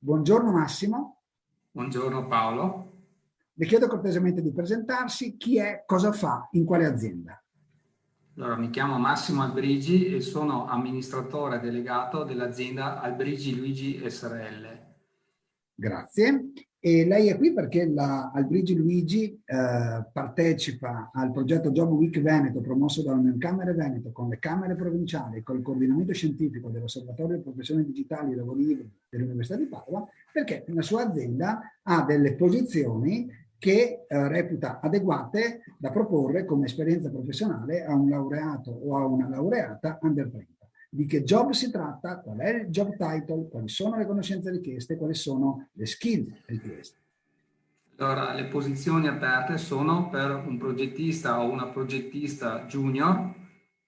Buongiorno Massimo, Buongiorno Paolo. le chiedo cortesemente di presentarsi, chi è, cosa fa, in quale azienda. Allora, mi chiamo Massimo Albrigi e sono amministratore delegato dell'azienda Albrigi Luigi SRL. Grazie. E lei è qui perché la Albrigi Luigi partecipa al progetto Job Week Veneto promosso dalla Camere Veneto con le Camere provinciali e col coordinamento scientifico dell'Osservatorio delle Professioni Digitali e Lavori Liberi dell'Università di Padova, perché la sua azienda ha delle posizioni che reputa adeguate da proporre come esperienza professionale a un laureato o a una laureata under 30. Di che job si tratta, qual è il job title, quali sono le conoscenze richieste, quali sono le skill richieste. Allora, le posizioni aperte sono per un progettista o una progettista junior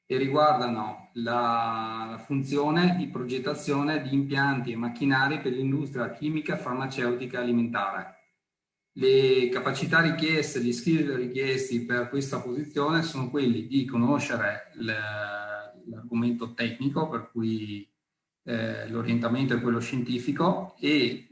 e riguardano la funzione di progettazione di impianti e macchinari per l'industria chimica, farmaceutica e alimentare. Le capacità richieste, gli skill richiesti per questa posizione sono quelli di conoscere l'argomento tecnico, per cui l'orientamento è quello scientifico, e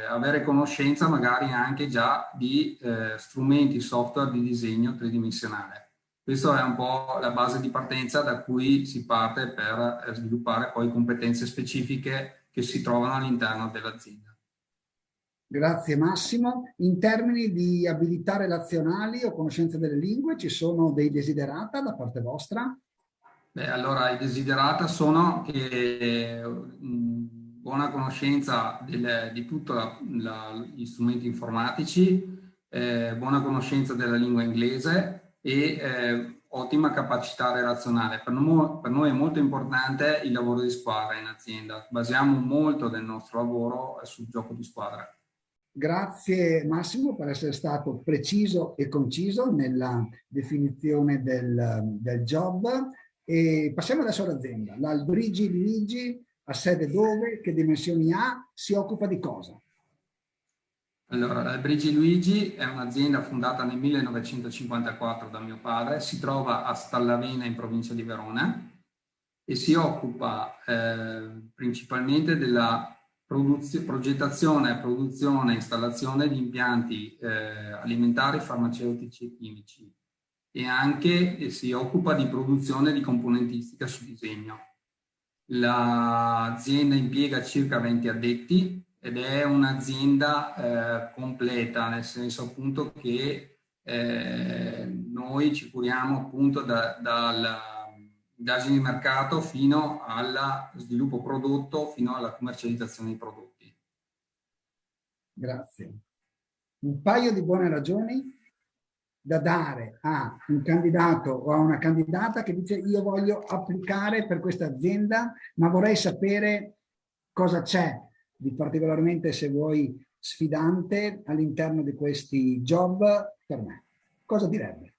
avere conoscenza magari anche già di strumenti software di disegno tridimensionale. Questa è un po' la base di partenza da cui si parte per sviluppare poi competenze specifiche che si trovano all'interno dell'azienda. Grazie Massimo. In termini di abilità relazionali o conoscenza delle lingue, ci sono dei desiderata da parte vostra? Beh, allora, i desiderata sono che buona conoscenza di tutti gli strumenti informatici, buona conoscenza della lingua inglese e ottima capacità relazionale. Per noi è molto importante il lavoro di squadra in azienda. Basiamo molto del nostro lavoro sul gioco di squadra. Grazie Massimo per essere stato preciso e conciso nella definizione del job. E passiamo adesso all'azienda. L'Albrigi Luigi ha sede dove? Che dimensioni ha? Si occupa di cosa? Allora, la Brigi Luigi è un'azienda fondata nel 1954 da mio padre, si trova a Stallavena in provincia di Verona e si occupa principalmente della progettazione, produzione e installazione di impianti alimentari, farmaceutici e chimici, e anche si occupa di produzione di componentistica su disegno. L'azienda impiega circa 20 addetti ed è un'azienda completa, nel senso appunto che noi ci curiamo appunto dall'indagine di mercato fino allo sviluppo prodotto, fino alla commercializzazione dei prodotti. Grazie. Un paio di buone ragioni da dare a un candidato o a una candidata che dice io voglio applicare per questa azienda, ma vorrei sapere cosa c'è di particolarmente, se vuoi, sfidante all'interno di questi job per me. Cosa direbbe?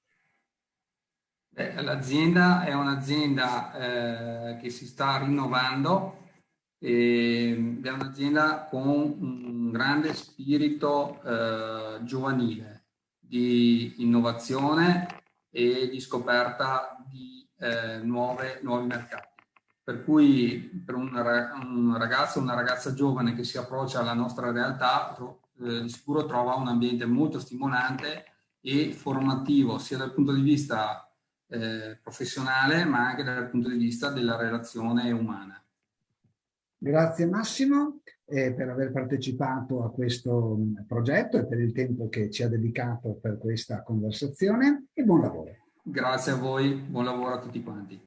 L'azienda è un'azienda che si sta rinnovando ed è un'azienda con un grande spirito giovanile di innovazione e di scoperta di nuovi mercati. Per cui per un ragazzo o una ragazza giovane che si approccia alla nostra realtà di sicuro trova un ambiente molto stimolante e formativo sia dal punto di vista professionale ma anche dal punto di vista della relazione umana. Grazie Massimo per aver partecipato a questo progetto e per il tempo che ci ha dedicato per questa conversazione e buon lavoro. Grazie a voi, buon lavoro a tutti quanti.